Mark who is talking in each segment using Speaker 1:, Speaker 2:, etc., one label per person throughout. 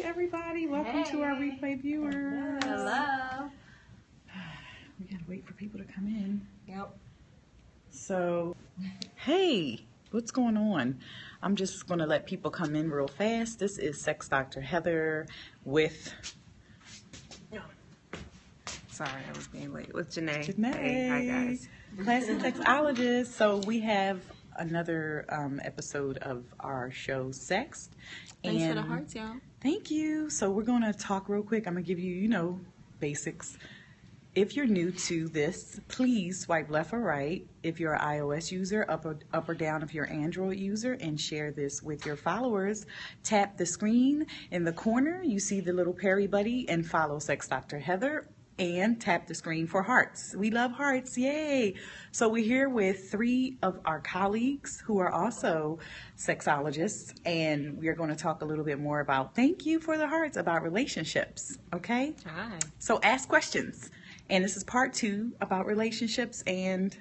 Speaker 1: everybody. Welcome to our replay viewers.
Speaker 2: Hello.
Speaker 1: We gotta wait for people to come in.
Speaker 2: Yep.
Speaker 1: So, hey, what's going on? I'm just gonna let people come in real fast. This is Sex Dr. Heather with...
Speaker 2: Sorry, I was being late. With Janae.
Speaker 1: Janae.
Speaker 2: Hey, hi guys.
Speaker 1: Classic Sexologist. So we have another episode of our show, Sex.
Speaker 3: Thanks for the hearts, y'all.
Speaker 1: Thank you. So we're going to talk real quick. I'm going to give you, basics. If you're new to this, please swipe left or right if you're an iOS user, up or down if you're an Android user, and share this with your followers. Tap the screen in the corner. You see the little Perry buddy and follow Sex Dr. Heather. And tap the screen for hearts. We love hearts, yay! So we're here with 3 of our colleagues who are also sexologists, and we are going to talk a little bit more about, thank you for the hearts, about relationships, okay?
Speaker 2: Hi.
Speaker 1: So ask questions. And this is part 2 about relationships, and...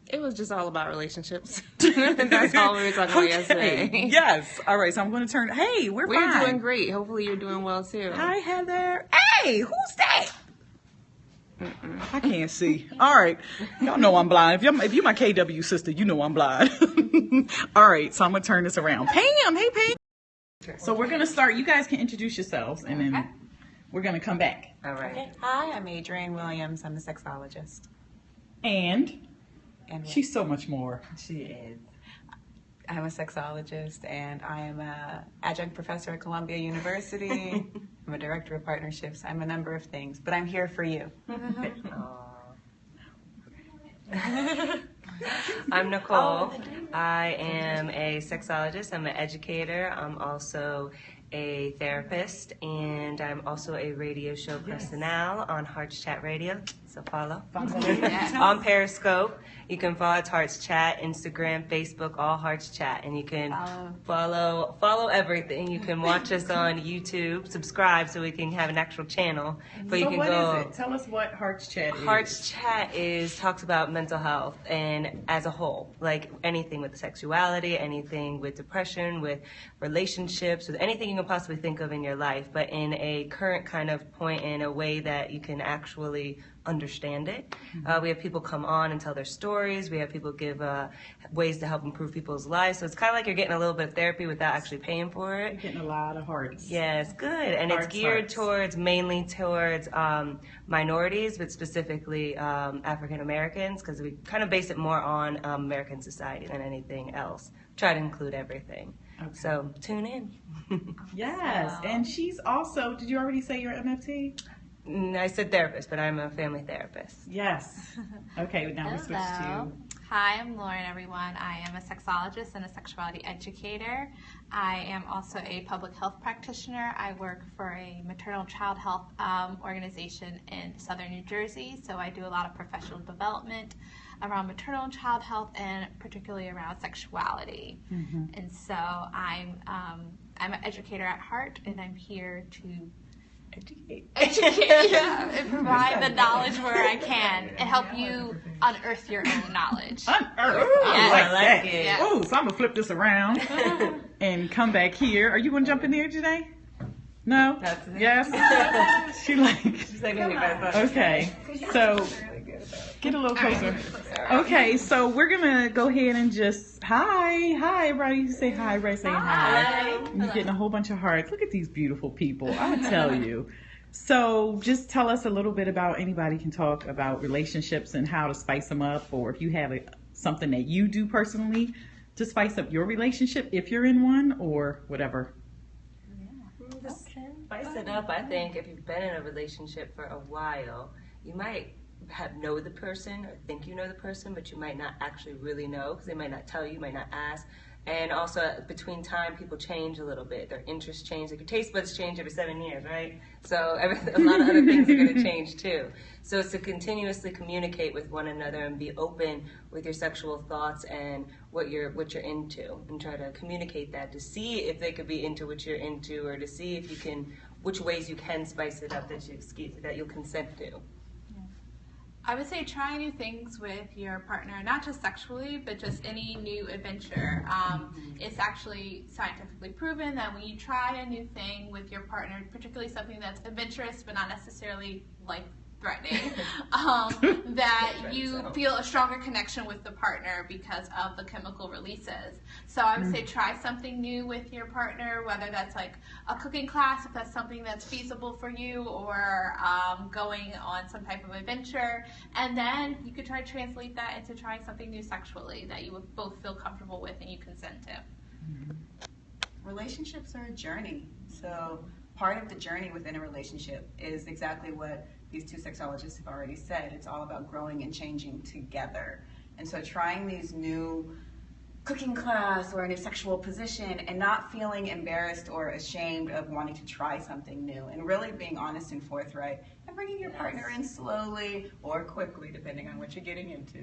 Speaker 2: It was just all about relationships. That's all we were talking about yesterday.
Speaker 1: Yes. All right, so I'm going to turn... Hey, we're fine.
Speaker 2: doing great. Hopefully you're doing well too.
Speaker 1: Hi, Heather. Hey, who's that? I can't see. All right. Y'all know I'm blind. If you're my KW sister, you know I'm blind. All right, so I'm going to turn this around. Pam, hey, Pam. So we're going to start. You guys can introduce yourselves, and then we're going to come back.
Speaker 2: All right.
Speaker 4: Okay. Hi, I'm Adrienne Williams. I'm a sexologist.
Speaker 1: And
Speaker 4: And
Speaker 1: she's so much more.
Speaker 4: she is. I'm a sexologist, and I am an adjunct professor at Columbia University. I'm a director of partnerships. I'm a number of things, but I'm here for you.
Speaker 5: I'm Nicole. I am a sexologist. I'm an educator. I'm also a therapist, and I'm also a radio show personnel on Hearts Chat Radio. So follow. On Periscope. You can follow Hearts Chat, Instagram, Facebook, all Hearts Chat, and you can follow everything. You can watch us on YouTube, subscribe so we can have an actual channel. But you
Speaker 1: So
Speaker 5: can
Speaker 1: what
Speaker 5: go.
Speaker 1: is it? Tell us what Hearts Chat is.
Speaker 5: Hearts Chat talks about mental health and as a whole, like anything with sexuality, anything with depression, with relationships, with anything you can possibly think of in your life, but in a current kind of point, in a way that you can actually understand it. We have people come on and tell their stories. We have people give ways to help improve people's lives. So it's kind of like you're getting a little bit of therapy without actually paying for it.
Speaker 1: You're getting a lot of hearts.
Speaker 5: Yes, good. And it's geared mainly towards minorities, but specifically African Americans, because we kind of base it more on American society than anything else. Try to include everything.
Speaker 1: Okay.
Speaker 5: So tune in.
Speaker 1: Yes, and she's also, did you already say you're MFT?
Speaker 5: I said therapist, but I'm a family therapist.
Speaker 1: Yes. Okay, now we switch to...
Speaker 3: Hi, I'm Lauren, everyone. I am a sexologist and a sexuality educator. I am also a public health practitioner. I work for a maternal child health organization in southern New Jersey, so I do a lot of professional development around maternal and child health, and particularly around sexuality. And so I'm an educator at heart, and I'm here to educate and provide the knowledge where I can and help you unearth your own knowledge.
Speaker 1: Unearth.
Speaker 3: Yes.
Speaker 1: I like that.
Speaker 5: it.
Speaker 1: Oh, so I'm going to flip this around and come back here. Are you going to jump in there today? No?
Speaker 5: That's it.
Speaker 1: Yes? She like... Okay, so get a little closer. Okay, so we're going to go ahead and just... Hi, everybody. You say hi. Everybody saying hi. You're getting a whole bunch of hearts. Look at these beautiful people. I tell you. So just tell us a little bit about, anybody can talk about relationships and how to spice them up, or if you have something that you do personally to spice up your relationship, if you're in one, or whatever.
Speaker 5: Spice it up, I think, if you've been in a relationship for a while, you might know the person or think you know the person, but you might not actually really know, because they might not tell you, might not ask. And also, between time, people change a little bit. Their interests change. Like your taste buds change every 7 years, right? So a lot of other things are going to change too. So it's to continuously communicate with one another and be open with your sexual thoughts and what you're into, and try to communicate that to see if they could be into what you're into, or to see if you can, which ways you can spice it up that you'll consent to.
Speaker 3: I would say try new things with your partner, not just sexually, but just any new adventure. It's actually scientifically proven that when you try a new thing with your partner, particularly something that's adventurous but not necessarily life-threatening, that you feel a stronger connection with the partner because of the chemical releases. So I would say try something new with your partner, whether that's like a cooking class, if that's something that's feasible for you, or going on some type of adventure. And then you could try to translate that into trying something new sexually that you would both feel comfortable with and you consent to.
Speaker 4: Relationships are a journey. So part of the journey within a relationship is exactly what these two sexologists have already said. It's all about growing and changing together. And so trying these new cooking class or a new sexual position and not feeling embarrassed or ashamed of wanting to try something new, and really being honest and forthright and bringing your partner in slowly or quickly, depending on what you're getting into.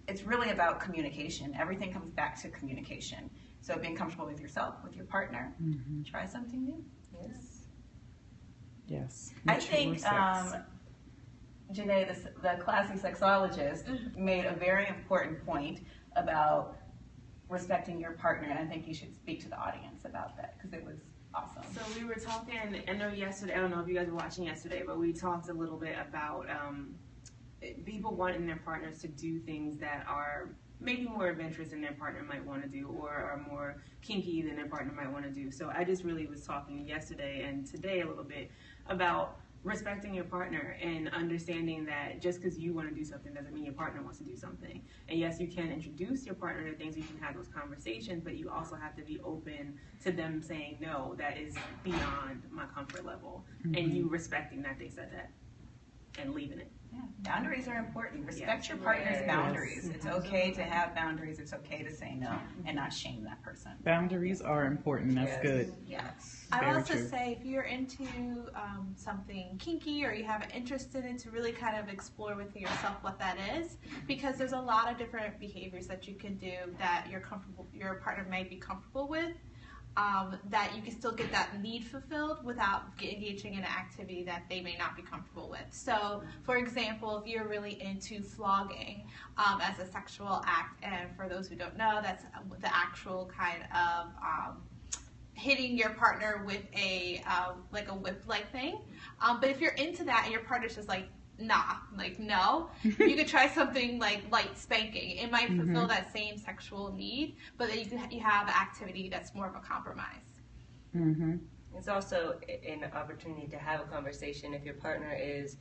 Speaker 4: It's really about communication. Everything comes back to communication. So being comfortable with yourself, with your partner, try something new.
Speaker 1: Yes.
Speaker 4: I think Janae, the classy sexologist, made a very important point about respecting your partner, and I think you should speak to the audience about that because it was awesome.
Speaker 2: So we were talking, I know yesterday, I don't know if you guys were watching yesterday, but we talked a little bit about people wanting their partners to do things that are maybe more adventurous than their partner might want to do, or are more kinky than their partner might want to do. So I just really was talking yesterday and today a little bit about respecting your partner and understanding that just because you want to do something doesn't mean your partner wants to do something. And yes, you can introduce your partner to things, you can have those conversations, but you also have to be open to them saying, no, that is beyond my comfort level. And you respecting that they said that and leaving it.
Speaker 4: Yeah. Boundaries are important. Respect your partner's boundaries. It's okay to have boundaries. It's okay to say no and not shame that person.
Speaker 1: Boundaries are important. That's good.
Speaker 4: Yes.
Speaker 3: I
Speaker 1: Very
Speaker 3: would also
Speaker 1: true.
Speaker 3: say if you're into something kinky or you have an interest in it, to really kind of explore within yourself what that is, because there's a lot of different behaviors that you can do that your partner may be comfortable with. That you can still get that need fulfilled without engaging in an activity that they may not be comfortable with. So, for example, if you're really into flogging as a sexual act, and for those who don't know, that's the actual kind of hitting your partner with a whip-like thing. But if you're into that and your partner's just like, nah, like no, you could try something like light spanking. It might fulfill that same sexual need, but then you have an activity that's more of a compromise.
Speaker 5: It's also an opportunity to have a conversation if your partner is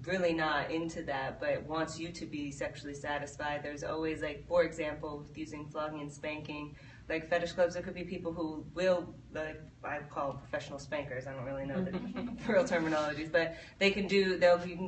Speaker 5: really not into that but wants you to be sexually satisfied. There's always, like, for example, with using flogging and spanking, like fetish clubs, there could be people who will, like, I call professional spankers, I don't really know the real terminologies, but you can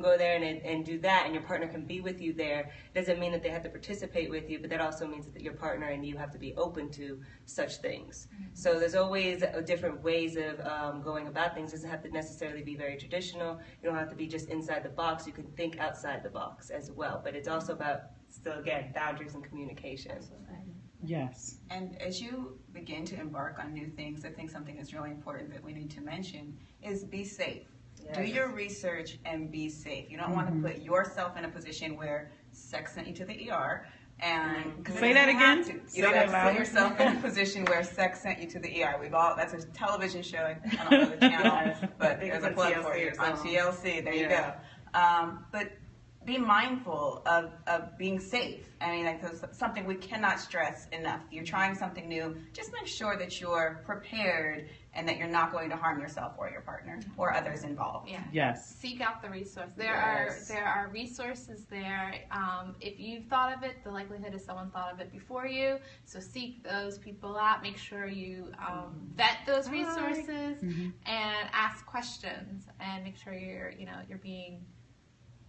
Speaker 5: go there and do that, and your partner can be with you there. It doesn't mean that they have to participate with you, but that also means that your partner and you have to be open to such things. So there's always different ways of going about things. It doesn't have to necessarily be very traditional. You don't have to be just inside the box. You can think outside the box as well, but it's also about, still again, boundaries and communication.
Speaker 1: Yes.
Speaker 4: And as you begin to embark on new things, I think something that's really important that we need to mention is be safe.
Speaker 5: Yes.
Speaker 4: Do your research and be safe. You don't want to put yourself in a position where sex sent you to the ER. And
Speaker 1: Say that again.
Speaker 4: You don't have to put yourself in a position where sex sent you to the ER. That's a television show. I don't know the channel, but there's a plug for you. On TLC, there you go. But be mindful of being safe. I mean, that's something we cannot stress enough. If you're trying something new, just make sure that you're prepared and that you're not going to harm yourself or your partner or others involved.
Speaker 3: Yeah.
Speaker 1: Yes.
Speaker 3: Seek out the resource. There are resources there. If you've thought of it, the likelihood is someone thought of it before you. So seek those people out. Make sure you vet those resources and ask questions, and make sure you're being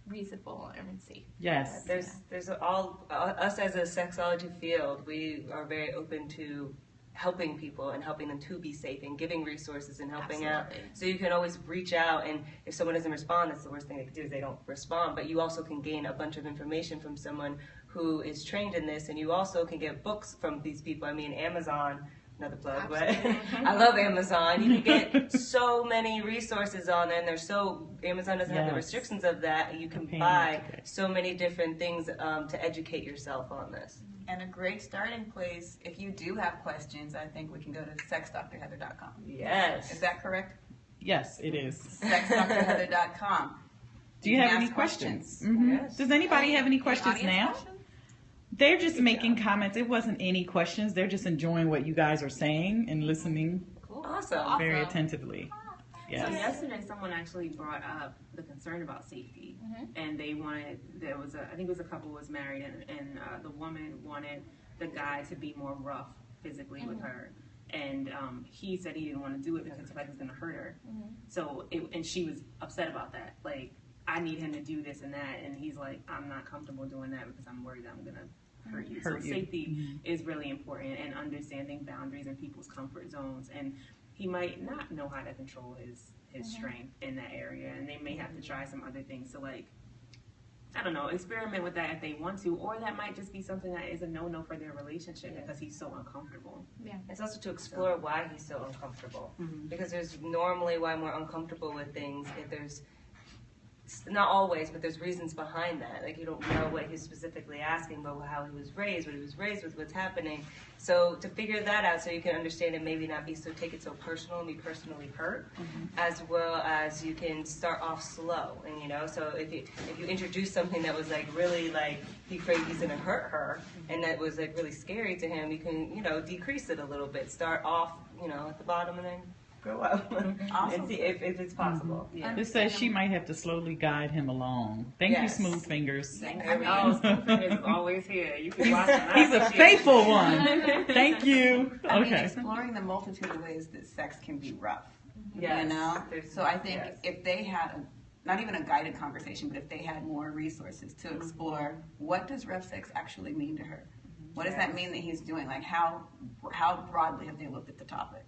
Speaker 3: reasonable and safe.
Speaker 1: Yes.
Speaker 5: There's us as a sexology field, we are very open to helping people and helping them to be safe and giving resources and helping out. So you can always reach out, and if someone doesn't respond, that's the worst thing they can do is they don't respond. But you also can gain a bunch of information from someone who is trained in this, and you also can get books from these people. I mean, Amazon another plug, but I love Amazon. You can get so many resources on there, and Amazon doesn't have the
Speaker 1: Yes.
Speaker 5: restrictions of that. You can
Speaker 1: Paying
Speaker 5: buy
Speaker 1: today.
Speaker 5: so many different things to educate yourself on this.
Speaker 4: And a great starting place, if you do have questions, I think we can go to sexdrheather.com.
Speaker 5: Yes.
Speaker 4: Is that correct?
Speaker 1: Yes, it is.
Speaker 4: Sexdrheather.com.
Speaker 1: Do you have
Speaker 4: can
Speaker 1: any
Speaker 4: ask
Speaker 1: questions?
Speaker 4: questions.
Speaker 1: Mhm.
Speaker 5: Yes.
Speaker 1: Does anybody have any
Speaker 4: The
Speaker 1: questions
Speaker 4: audience
Speaker 1: now?
Speaker 4: questions?
Speaker 1: They're just making comments. It wasn't any questions. They're just enjoying what you guys are saying and listening
Speaker 5: Awesome.
Speaker 1: very attentively.
Speaker 2: So
Speaker 1: Yes.
Speaker 2: yesterday, someone actually brought up the concern about safety, and they wanted I think it was a couple was married, and the woman wanted the guy to be more rough physically with her, and he said he didn't want to do it because he felt like it was going to hurt her. So and she was upset about that. Like, I need him to do this and that, and he's like, I'm not comfortable doing that because I'm worried that I'm going to hurt you.
Speaker 1: Hurt
Speaker 2: So
Speaker 1: you.
Speaker 2: safety is really important, and understanding boundaries and people's comfort zones. And he might not know how to control his strength in that area, and they may have to try some other things. So, like, I don't know, experiment with that if they want to, or that might just be something that is a no-no for their relationship because he's so uncomfortable.
Speaker 5: It's also to explore why he's so uncomfortable. Because there's normally why we're uncomfortable with things. If there's not always, but there's reasons behind that. Like, you don't know what he's specifically asking, but how he was raised, what he was raised with, what's happening. So to figure that out, so you can understand and maybe not be take it so personal and be personally hurt, as well as you can start off slow. And so if you introduce something that was like really like he's gonna hurt her, and that was like really scary to him, you can decrease it a little bit. Start off at the bottom and then go up and see if it's possible.
Speaker 2: Yeah.
Speaker 1: It says she might have to slowly guide him along. Thank
Speaker 5: Yes.
Speaker 1: you, Smooth Fingers.
Speaker 2: Oh, Smoothfingers is always here. You can watch him.
Speaker 1: He's a faithful one. Thank you.
Speaker 4: I mean,
Speaker 1: Okay.
Speaker 4: exploring the multitude of ways that sex can be rough.
Speaker 5: Yes.
Speaker 4: So I think
Speaker 5: Yes.
Speaker 4: if they had not even a guided conversation, but if they had more resources to explore what does rough sex actually mean to her? What does that mean that he's doing? Like, how broadly have they looked at the topic?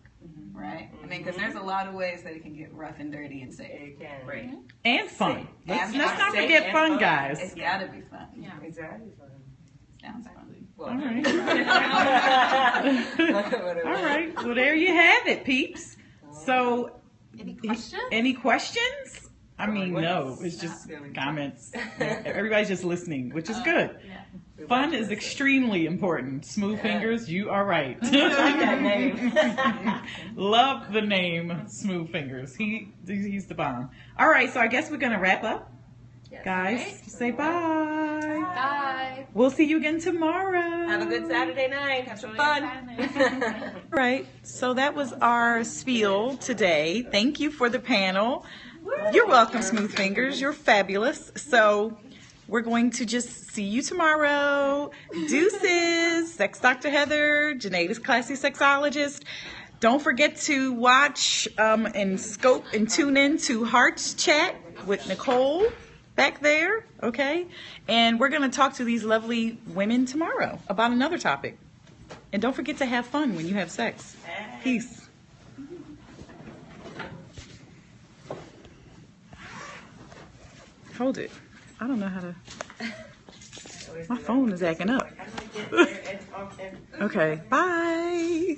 Speaker 4: Right? I mean, because there's a lot of ways that it can get rough and dirty and safe.
Speaker 5: It can.
Speaker 2: Right.
Speaker 1: And fun. Let's
Speaker 4: And
Speaker 1: not
Speaker 5: safe
Speaker 1: forget
Speaker 5: and
Speaker 1: fun,
Speaker 5: fun.
Speaker 1: guys.
Speaker 4: It's got to be fun.
Speaker 5: Exactly.
Speaker 4: Sounds fun.
Speaker 5: Well,
Speaker 1: All right.
Speaker 5: whatever.
Speaker 1: All right. Well, there you have it, peeps. So,
Speaker 3: Any questions?
Speaker 1: any questions? I mean, no. It's just
Speaker 5: Yeah.
Speaker 1: comments. Everybody's just listening, which is good.
Speaker 3: Yeah.
Speaker 1: Fun is extremely important. Smooth Fingers, you are right.
Speaker 5: I like that name.
Speaker 1: Love the name Smooth Fingers. He's the bomb. All right, so I guess we're gonna wrap up,
Speaker 5: Yes.
Speaker 1: guys. Say bye.
Speaker 3: Bye.
Speaker 1: We'll see you again tomorrow.
Speaker 5: Have a good Saturday night. Have some fun.
Speaker 1: All right, so that was our spiel today. Thank you for the panel. You're welcome, Smooth Fingers. You're fabulous. So we're going to just see you tomorrow. Deuces. Sex Dr. Heather, Janae's Classy Sexologist. Don't forget to watch and scope and tune in to Hearts Chat with Nicole back there, okay? And we're going to talk to these lovely women tomorrow about another topic. And don't forget to have fun when you have sex. Peace. Hold it. I don't know how to. My phone is acting up. Okay, bye.